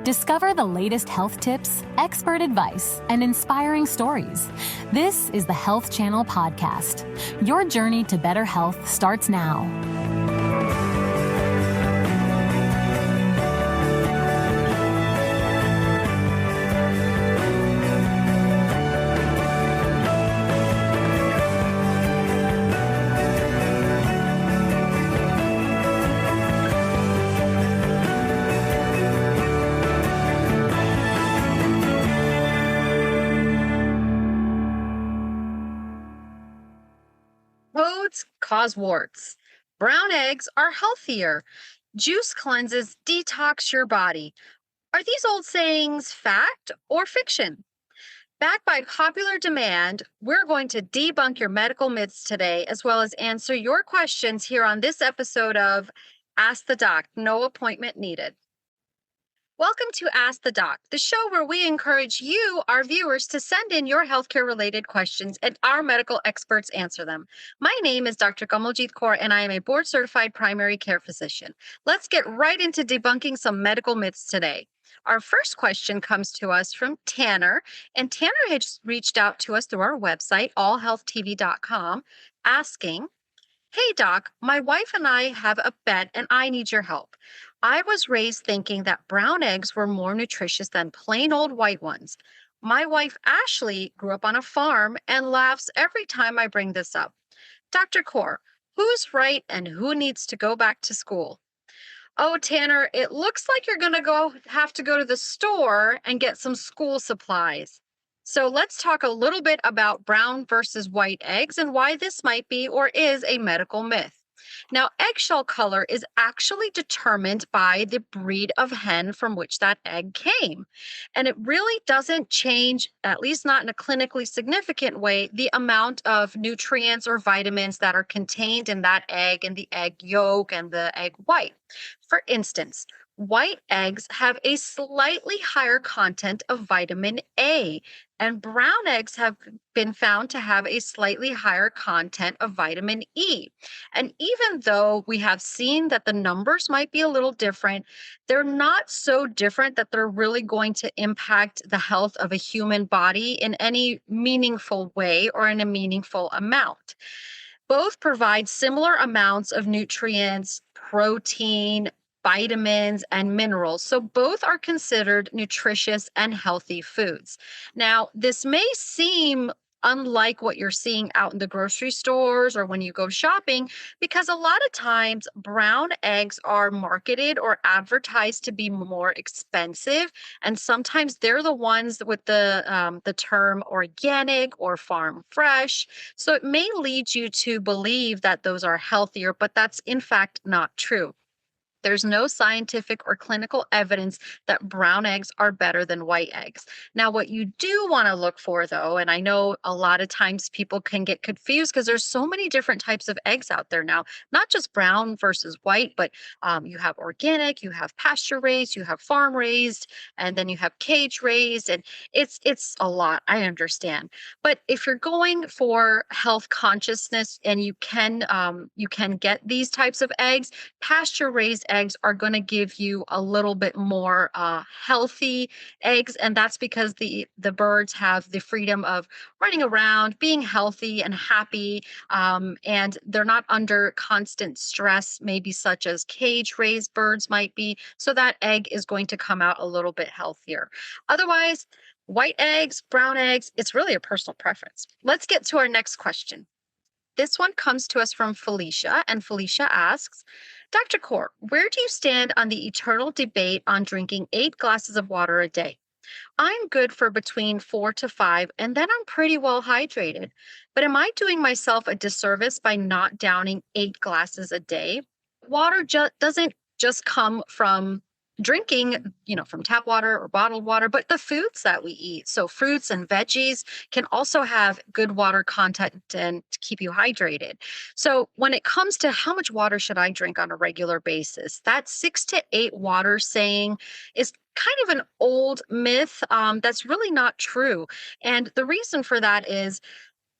Discover the latest health tips, expert advice, and inspiring stories. This is the Health Channel Podcast. Your journey to better health starts now. Oats cause warts. Brown eggs are healthier. Juice cleanses detox your body. Are these old sayings fact or fiction? Backed by popular demand, we're going to debunk your medical myths today, as well as answer your questions here on this episode of Ask the Doc, No Appointment Needed. Welcome to Ask the Doc, the show where we encourage you, our viewers, to send in your healthcare-related questions and our medical experts answer them. My name is Dr. Kamaljit Kaur, and I am a board-certified primary care physician. Let's get right into debunking some medical myths today. Our first question comes to us from Tanner, and Tanner has reached out to us through our website, allhealthtv.com, asking, "Hey doc, my wife and I have a bet and I need your help. I was raised thinking that brown eggs were more nutritious than plain old white ones. My wife Ashley grew up on a farm and laughs every time I bring this up. Dr. Kaur, who's right and who needs to go back to school?" Oh, Tanner, it looks like you're going to have to go to the store and get some school supplies. So let's talk a little bit about brown versus white eggs and why this might be or is a medical myth. Now, eggshell color is actually determined by the breed of hen from which that egg came. And it really doesn't change, at least not in a clinically significant way, the amount of nutrients or vitamins that are contained in that egg and the egg yolk and the egg white. For instance, white eggs have a slightly higher content of vitamin A, and brown eggs have been found to have a slightly higher content of vitamin E. And even though we have seen that the numbers might be a little different, they're not so different that they're really going to impact the health of a human body in any meaningful way or in a meaningful amount. Both provide similar amounts of nutrients, protein, vitamins, and minerals. So both are considered nutritious and healthy foods. Now, this may seem unlike what you're seeing out in the grocery stores or when you go shopping, because a lot of times brown eggs are marketed or advertised to be more expensive, and sometimes they're the ones with the term organic or farm fresh. So it may lead you to believe that those are healthier, but that's in fact not true. There's no scientific or clinical evidence that brown eggs are better than white eggs. Now, what you do want to look for, though, and I know a lot of times people can get confused because there's so many different types of eggs out there now, not just brown versus white, but you have organic, you have pasture raised, you have farm raised, and then you have cage raised, and it's a lot. I understand, but if you're going for health consciousness and you can get these types of eggs, pasture raised eggs are going to give you a little bit more healthy eggs, and that's because the birds have the freedom of running around, being healthy and happy, and they're not under constant stress, maybe such as cage-raised birds might be. So that egg is going to come out a little bit healthier. Otherwise, white eggs, brown eggs, it's really a personal preference. Let's get to our next question. This one comes to us from Felicia, and Felicia asks, "Dr. Kaur, where do you stand on the eternal debate on drinking 8 glasses of water a day? I'm good for between 4 to 5, and then I'm pretty well hydrated. But am I doing myself a disservice by not downing 8 glasses a day? Water doesn't just come from drinking, from tap water or bottled water, but the foods that we eat. So fruits and veggies can also have good water content and to keep you hydrated. So when it comes to how much water should I drink on a regular basis, that 6 to 8 water saying is kind of an old myth that's really not true. And the reason for that is,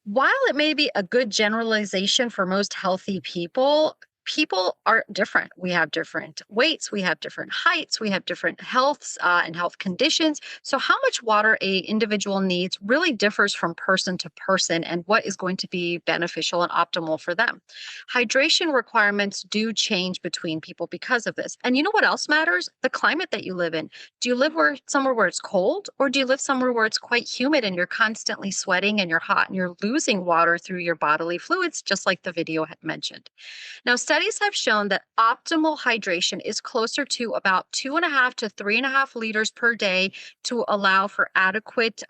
while it may be a good generalization for most healthy people, people are different. We have different weights, we have different heights, we have different healths and health conditions. So, how much water a individual needs really differs from person to person, and what is going to be beneficial and optimal for them. Hydration requirements do change between people because of this. And you know what else matters? The climate that you live in. Do you live somewhere where it's cold, or do you live somewhere where it's quite humid and you're constantly sweating and you're hot and you're losing water through your bodily fluids, just like the video had mentioned? Now, studies have shown that optimal hydration is closer to about 2.5 to 3.5 liters per day to allow for adequate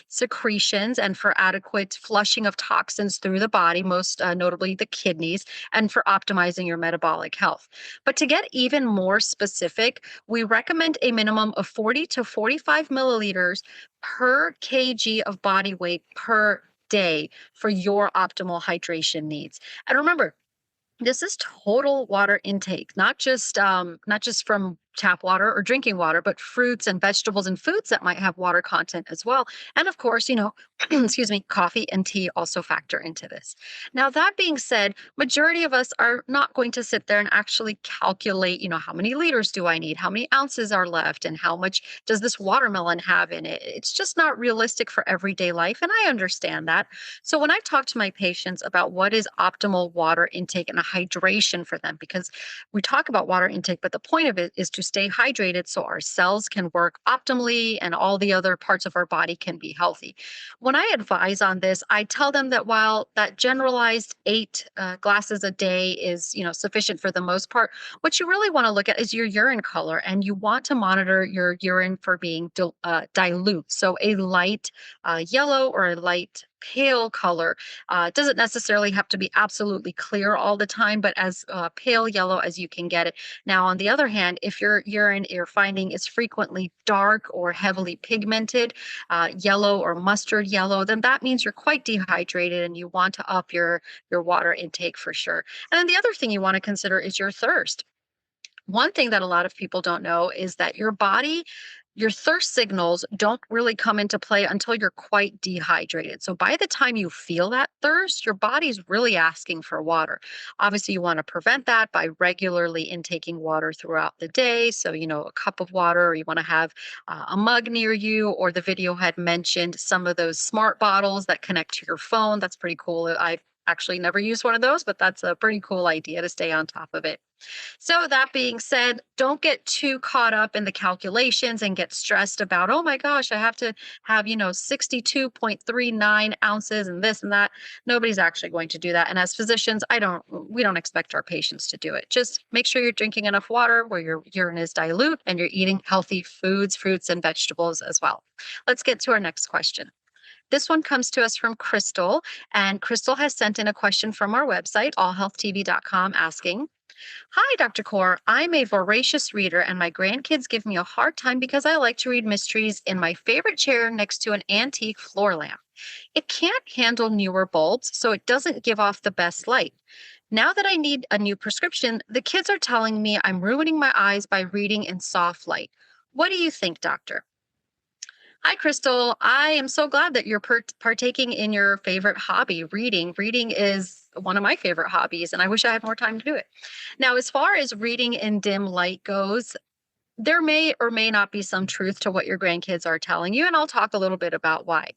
secretions and for adequate flushing of toxins through the body, most notably the kidneys, and for optimizing your metabolic health. But to get even more specific, we recommend a minimum of 40 to 45 milliliters per kg of body weight per day for your optimal hydration needs. And remember, this is total water intake, not just from tap water or drinking water, but fruits and vegetables and foods that might have water content as well. And of course, excuse me, coffee and tea also factor into this. Now, that being said, majority of us are not going to sit there and actually calculate, how many liters do I need? How many ounces are left? And how much does this watermelon have in it? It's just not realistic for everyday life. And I understand that. So when I talk to my patients about what is optimal water intake and a hydration for them, because we talk about water intake, but the point of it is to stay hydrated so our cells can work optimally and all the other parts of our body can be healthy. When I advise on this, I tell them that while that generalized 8 glasses a day is, sufficient for the most part, what you really want to look at is your urine color, and you want to monitor your urine for being dilute. So a light yellow or a light pale color. Doesn't necessarily have to be absolutely clear all the time, but as pale yellow as you can get it. Now, on the other hand, if your urine you're finding is frequently dark or heavily pigmented, yellow or mustard yellow, then that means you're quite dehydrated and you want to up your water intake for sure. And then the other thing you want to consider is your thirst. One thing that a lot of people don't know is that your thirst signals don't really come into play until you're quite dehydrated. So by the time you feel that thirst, your body's really asking for water. Obviously, you want to prevent that by regularly intaking water throughout the day. So, a cup of water, or you want to have a mug near you, or the video had mentioned some of those smart bottles that connect to your phone. That's pretty cool. I've actually never used one of those, but that's a pretty cool idea to stay on top of it. So, that being said, don't get too caught up in the calculations and get stressed about, oh my gosh, I have to have, 62.39 ounces and this and that. Nobody's actually going to do that. And as physicians, we don't expect our patients to do it. Just make sure you're drinking enough water where your urine is dilute and you're eating healthy foods, fruits, and vegetables as well. Let's get to our next question. This one comes to us from Crystal, and Crystal has sent in a question from our website, allhealthtv.com, asking, Hi, Dr. Kaur. I'm a voracious reader, and my grandkids give me a hard time because I like to read mysteries in my favorite chair next to an antique floor lamp. It can't handle newer bulbs, so it doesn't give off the best light. Now that I need a new prescription, the kids are telling me I'm ruining my eyes by reading in soft light. What do you think, doctor? Hi, Crystal. I am so glad that you're partaking in your favorite hobby, reading. Reading is one of my favorite hobbies, and I wish I had more time to do it. Now, as far as reading in dim light goes, there may or may not be some truth to what your grandkids are telling you, and I'll talk a little bit about why.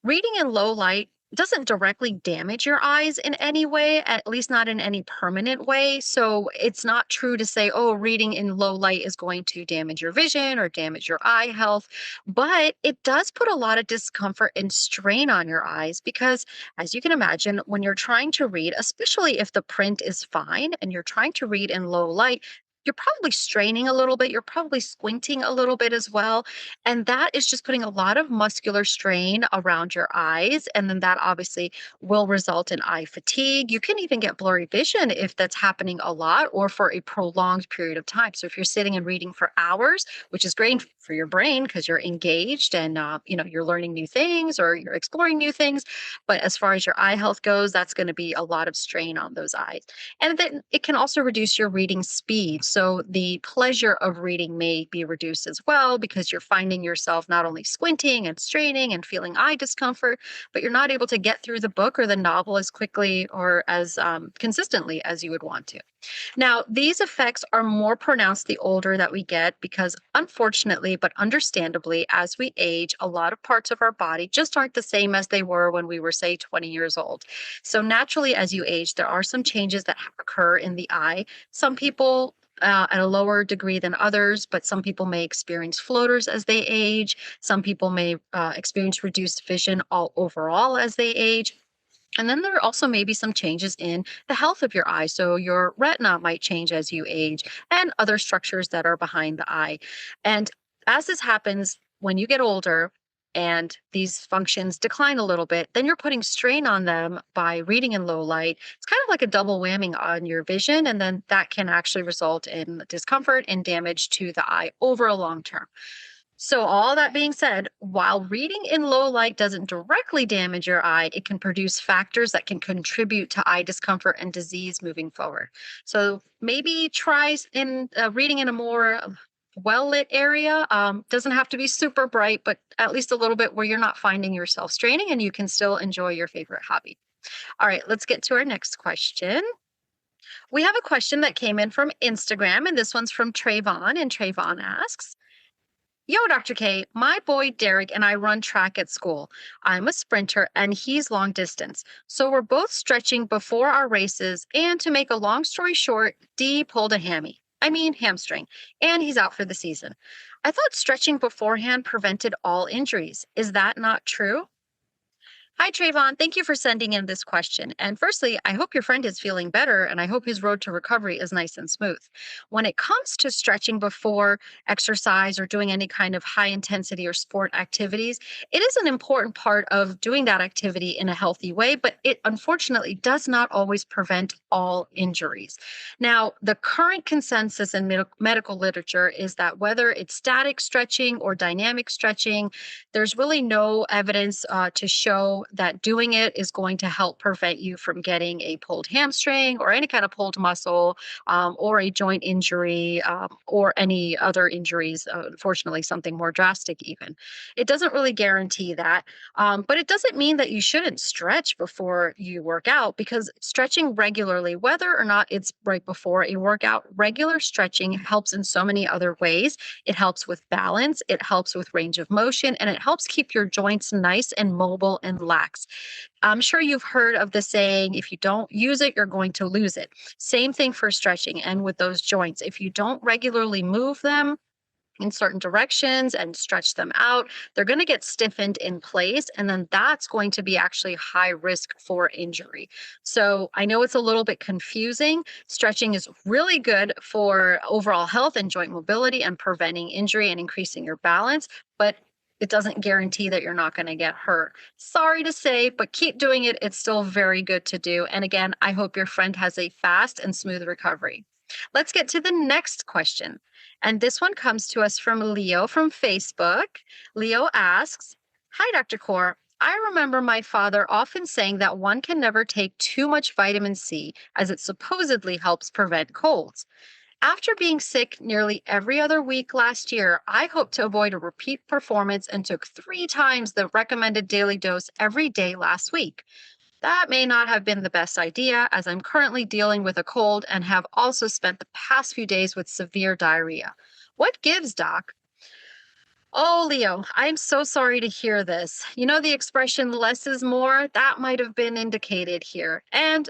Reading in low light doesn't directly damage your eyes in any way, at least not in any permanent way. So it's not true to say, oh, reading in low light is going to damage your vision or damage your eye health. But it does put a lot of discomfort and strain on your eyes because, as you can imagine, when you're trying to read, especially if the print is fine and you're trying to read in low light, you're probably straining a little bit. You're probably squinting a little bit as well. And that is just putting a lot of muscular strain around your eyes. And then that obviously will result in eye fatigue. You can even get blurry vision if that's happening a lot or for a prolonged period of time. So if you're sitting and reading for hours, which is great for your brain because you're engaged and you're learning new things or you're exploring new things. But as far as your eye health goes, that's going to be a lot of strain on those eyes. And then it can also reduce your reading speed. So the pleasure of reading may be reduced as well because you're finding yourself not only squinting and straining and feeling eye discomfort, but you're not able to get through the book or the novel as quickly or as consistently as you would want to. Now, these effects are more pronounced the older that we get because, unfortunately, but understandably, as we age, a lot of parts of our body just aren't the same as they were when we were, say, 20 years old. So, naturally, as you age, there are some changes that occur in the eye. Some people, at a lower degree than others, but some people may experience floaters as they age. Some people may experience reduced vision all overall as they age. And then there also may be some changes in the health of your eye. So your retina might change as you age and other structures that are behind the eye. And as this happens when you get older and these functions decline a little bit, then you're putting strain on them by reading in low light. It's kind of like a double whammy on your vision. And then that can actually result in discomfort and damage to the eye over a long term. So, all that being said, while reading in low light doesn't directly damage your eye, it can produce factors that can contribute to eye discomfort and disease moving forward. So, maybe try in reading in a more well lit area. Doesn't have to be super bright, but at least a little bit where you're not finding yourself straining and you can still enjoy your favorite hobby. All right, let's get to our next question. We have a question that came in from Instagram, and this one's from Trayvon. And Trayvon asks, Yo, Dr. K, my boy Derek and I run track at school. I'm a sprinter and he's long distance. So we're both stretching before our races. And to make a long story short, D pulled a hamstring, and he's out for the season. I thought stretching beforehand prevented all injuries. Is that not true? Hi, Trayvon. Thank you for sending in this question. And firstly, I hope your friend is feeling better and I hope his road to recovery is nice and smooth. When it comes to stretching before exercise or doing any kind of high intensity or sport activities, it is an important part of doing that activity in a healthy way, but it unfortunately does not always prevent all injuries. Now, the current consensus in medical literature is that whether it's static stretching or dynamic stretching, there's really no evidence to show that doing it is going to help prevent you from getting a pulled hamstring or any kind of pulled muscle or a joint injury or any other injuries, unfortunately, something more drastic even. It doesn't really guarantee that, but it doesn't mean that you shouldn't stretch before you work out because stretching regularly, whether or not it's right before a workout, regular stretching helps in so many other ways. It helps with balance, it helps with range of motion, and it helps keep your joints nice and mobile and lax. I'm sure you've heard of the saying, if you don't use it, you're going to lose it. Same thing for stretching and with those joints. If you don't regularly move them, in certain directions and stretch them out, they're going to get stiffened in place. And then that's going to be actually high risk for injury. So I know it's a little bit confusing. Stretching is really good for overall health and joint mobility and preventing injury and increasing your balance, but it doesn't guarantee that you're not going to get hurt. Sorry to say, but keep doing it. It's still very good to do. And again, I hope your friend has a fast and smooth recovery. Let's get to the next question. And this one comes to us from Leo from Facebook. Leo asks, Hi, Dr. Kaur. I remember my father often saying that one can never take too much vitamin C as it supposedly helps prevent colds. After being sick nearly every other week last year, I hoped to avoid a repeat performance and took 3 times the recommended daily dose every day last week. That may not have been the best idea, as I'm currently dealing with a cold and have also spent the past few days with severe diarrhea. What gives, Doc? Oh, Leo, I'm so sorry to hear this. You know the expression less is more? That might have been indicated here. And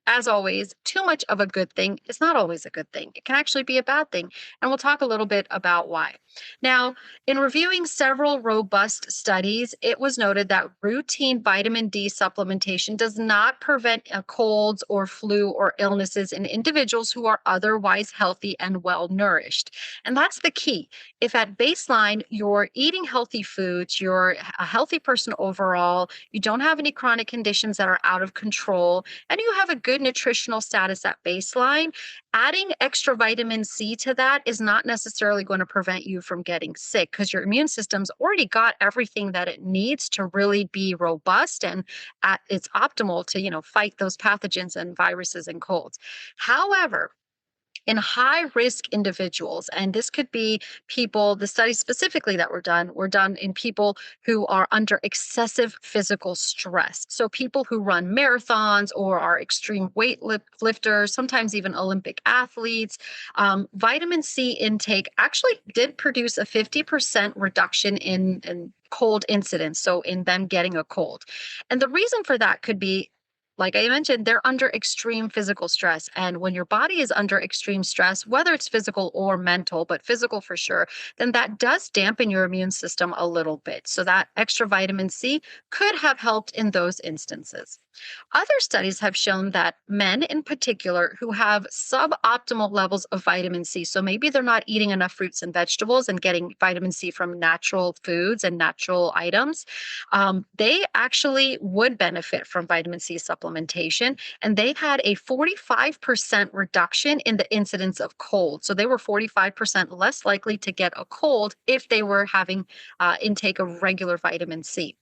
as always, too much of a good thing is not always a good thing. It can actually be a bad thing. And we'll talk a little bit about why. Now, in reviewing several robust studies, it was noted that routine vitamin D supplementation does not prevent colds or flu or illnesses in individuals who are otherwise healthy and well nourished. And that's the key. If at baseline you're eating healthy foods, you're a healthy person overall, you don't have any chronic conditions that are out of control, and you have a good nutritional status at baseline, adding extra vitamin C to that is not necessarily going to prevent you from getting sick because your immune system's already got everything that it needs to really be robust and at its optimal to, fight those pathogens and viruses and colds. However, in high risk individuals. And this could be people, the studies specifically that were done in people who are under excessive physical stress. So people who run marathons or are extreme lifters, sometimes even Olympic athletes. Vitamin C intake actually did produce a 50% reduction in cold incidence, so in them getting a cold. And the reason for that could be, like I mentioned, they're under extreme physical stress. And when your body is under extreme stress, whether it's physical or mental, but physical for sure, then that does dampen your immune system a little bit. So that extra vitamin C could have helped in those instances. Other studies have shown that men in particular who have suboptimal levels of vitamin C, so maybe they're not eating enough fruits and vegetables and getting vitamin C from natural foods and natural items, they actually would benefit from vitamin C supplementation. And they had a 45% reduction in the incidence of cold. So they were 45% less likely to get a cold if they were having intake of regular vitamin C.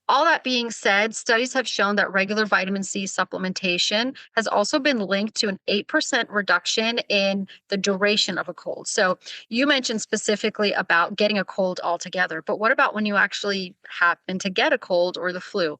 All that being said, studies have shown that regular vitamin C supplementation has also been linked to an 8% reduction in the duration of a cold. So you mentioned specifically about getting a cold altogether, but what about when you actually happen to get a cold or the flu?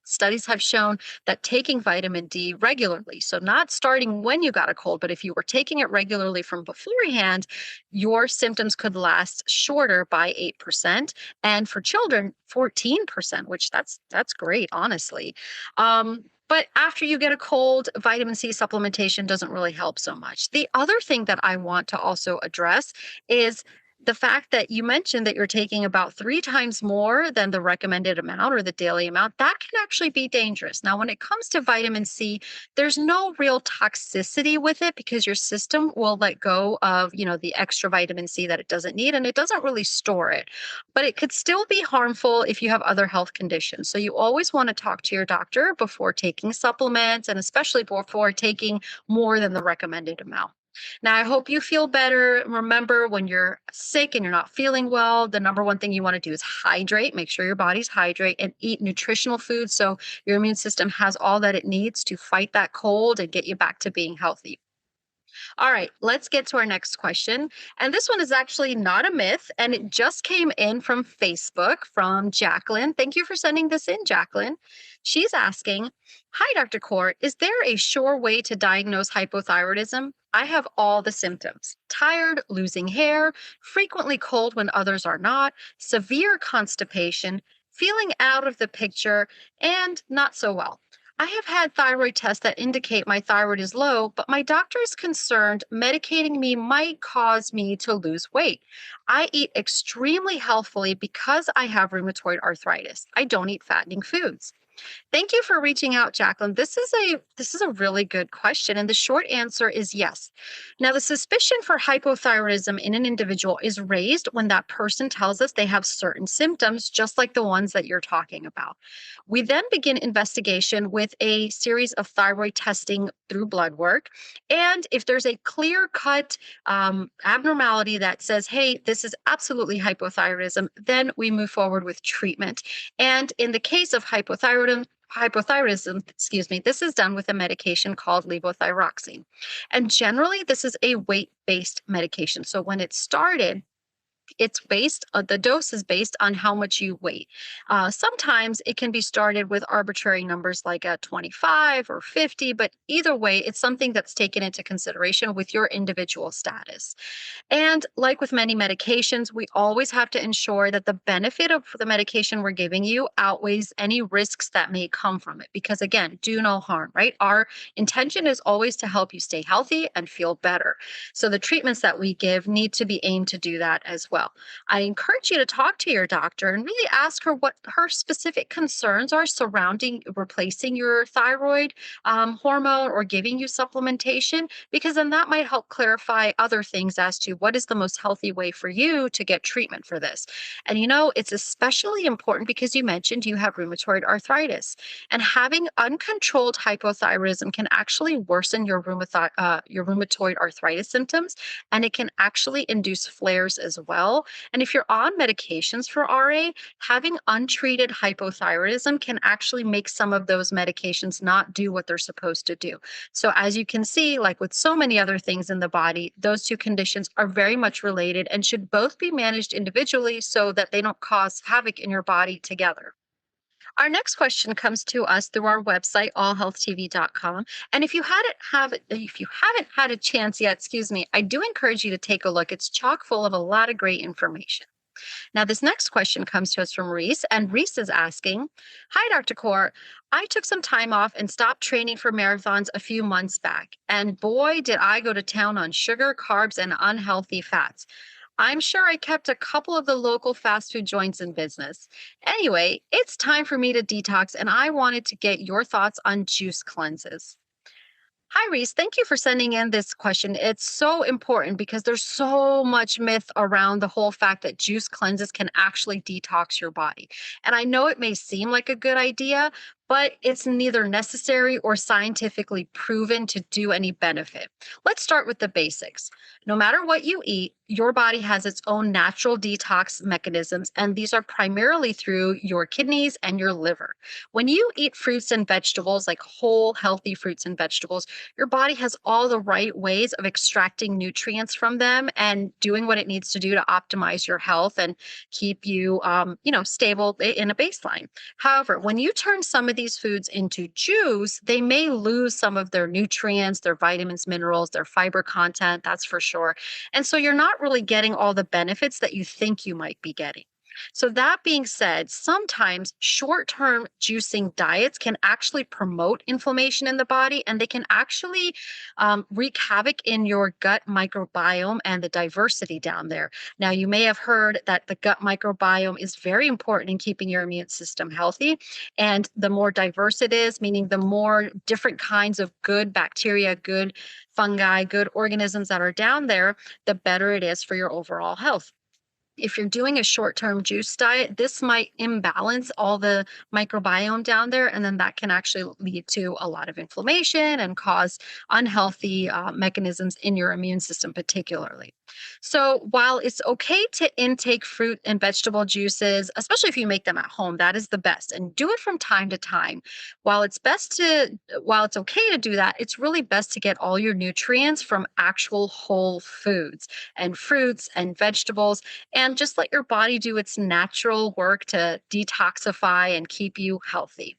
Studies have shown that taking vitamin D regularly, so not starting when you got a cold, but if you were taking it regularly from beforehand, your symptoms could last shorter by 8%. And for children, 14%, which that's great, honestly. But after you get a cold, vitamin C supplementation doesn't really help so much. The other thing that I want to also address is the fact that you mentioned that you're taking about 3 times more than the recommended amount or the daily amount, that can actually be dangerous. Now, when it comes to vitamin C, there's no real toxicity with it because your system will let go of, the extra vitamin C that it doesn't need, and it doesn't really store it. But it could still be harmful if you have other health conditions. So you always want to talk to your doctor before taking supplements, and especially before taking more than the recommended amount. Now, I hope you feel better. Remember, when you're sick and you're not feeling well, the number one thing you want to do is hydrate. Make sure your body's hydrate and eat nutritional food so your immune system has all that it needs to fight that cold and get you back to being healthy. All right, let's get to our next question. And this one is actually not a myth, and it just came in from Facebook from Jacqueline. Thank you for sending this in, Jacqueline. She's asking, "Hi, Dr. Kaur. Is there a sure way to diagnose hypothyroidism? I have all the symptoms: tired, losing hair, frequently cold when others are not, severe constipation, feeling out of the picture, and not so well. I have had thyroid tests that indicate my thyroid is low, but my doctor is concerned medicating me might cause me to lose weight. I eat extremely healthfully because I have rheumatoid arthritis. I don't eat fattening foods." Thank you for reaching out, Jacqueline. This is a really good question, and the short answer is yes. Now, the suspicion for hypothyroidism in an individual is raised when that person tells us they have certain symptoms, just like the ones that you're talking about. We then begin investigation with a series of thyroid testing through blood work, and if there's a clear-cut abnormality that says, "Hey, this is absolutely hypothyroidism," then we move forward with treatment. And in the case of hypothyroidism, this is done with a medication called levothyroxine. And generally, this is a weight-based medication. So when it started, the dose is based on how much you weigh. Sometimes it can be started with arbitrary numbers like a 25 or 50, but either way, it's something that's taken into consideration with your individual status. And like with many medications, we always have to ensure that the benefit of the medication we're giving you outweighs any risks that may come from it. Because again, do no harm, right? Our intention is always to help you stay healthy and feel better. So the treatments that we give need to be aimed to do that as well. I encourage you to talk to your doctor and really ask her what her specific concerns are surrounding replacing your thyroid hormone or giving you supplementation, because then that might help clarify other things as to what is the most healthy way for you to get treatment for this. And it's especially important because you mentioned you have rheumatoid arthritis, and having uncontrolled hypothyroidism can actually worsen your rheumatoid arthritis symptoms, and it can actually induce flares as well. well. And if you're on medications for RA, having untreated hypothyroidism can actually make some of those medications not do what they're supposed to do. So as you can see, like with so many other things in the body, those two conditions are very much related and should both be managed individually so that they don't cause havoc in your body together. Our next question comes to us through our website, allhealthtv.com. And if you haven't had a chance yet, I do encourage you to take a look. It's chock full of a lot of great information. Now, this next question comes to us from Reese, and Reese is asking, "Hi, Dr. Kaur. I took some time off and stopped training for marathons a few months back. And boy, did I go to town on sugar, carbs, and unhealthy fats. I'm sure I kept a couple of the local fast food joints in business. Anyway, it's time for me to detox, and I wanted to get your thoughts on juice cleanses." Hi, Reese. Thank you for sending in this question. It's so important because there's so much myth around the whole fact that juice cleanses can actually detox your body. And I know it may seem like a good idea, but it's neither necessary or scientifically proven to do any benefit. Let's start with the basics. No matter what you eat, your body has its own natural detox mechanisms, and these are primarily through your kidneys and your liver. When you eat fruits and vegetables, like whole, healthy fruits and vegetables, your body has all the right ways of extracting nutrients from them and doing what it needs to do to optimize your health and keep you, stable in a baseline. However, when you turn some of these foods into juice, they may lose some of their nutrients, their vitamins, minerals, their fiber content, that's for sure. And so you're not really getting all the benefits that you think you might be getting. So, that being said, sometimes short term juicing diets can actually promote inflammation in the body, and they can actually wreak havoc in your gut microbiome and the diversity down there. Now, you may have heard that the gut microbiome is very important in keeping your immune system healthy. And the more diverse it is, meaning the more different kinds of good bacteria, good fungi, good organisms that are down there, the better it is for your overall health. If you're doing a short-term juice diet, this might imbalance all the microbiome down there, and then that can actually lead to a lot of inflammation and cause unhealthy mechanisms in your immune system, particularly. So while it's okay to intake fruit and vegetable juices, especially if you make them at home, that is the best, and do it from time to time. While it's okay to do that, it's really best to get all your nutrients from actual whole foods and fruits and vegetables, and just let your body do its natural work to detoxify and keep you healthy.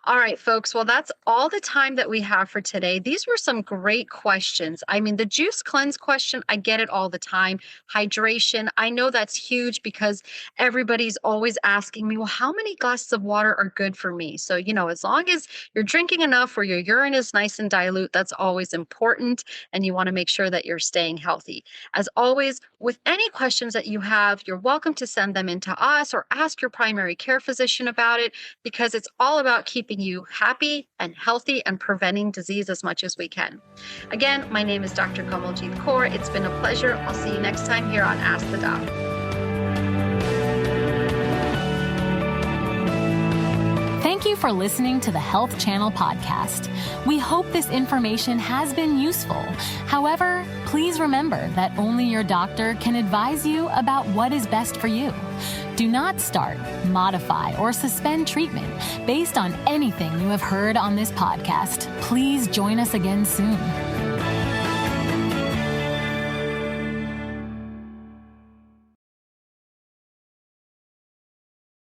All right, folks. Well, that's all the time that we have for today. These were some great questions. I mean, the juice cleanse question, I get it all the time. Hydration, I know that's huge because everybody's always asking me, well, how many glasses of water are good for me? So, as long as you're drinking enough where your urine is nice and dilute, that's always important. And you want to make sure that you're staying healthy. As always, with any questions that you have, you're welcome to send them in to us or ask your primary care physician about it, because it's all about keeping you happy and healthy and preventing disease as much as we can. Again, my name is Dr. Kamaljit Kaur. It's been a pleasure. I'll see you next time here on Ask the Doc. Thank you for listening to the Health Channel podcast. We hope this information has been useful. However, please remember that only your doctor can advise you about what is best for you. Do not start, modify, or suspend treatment based on anything you have heard on this podcast. Please join us again soon.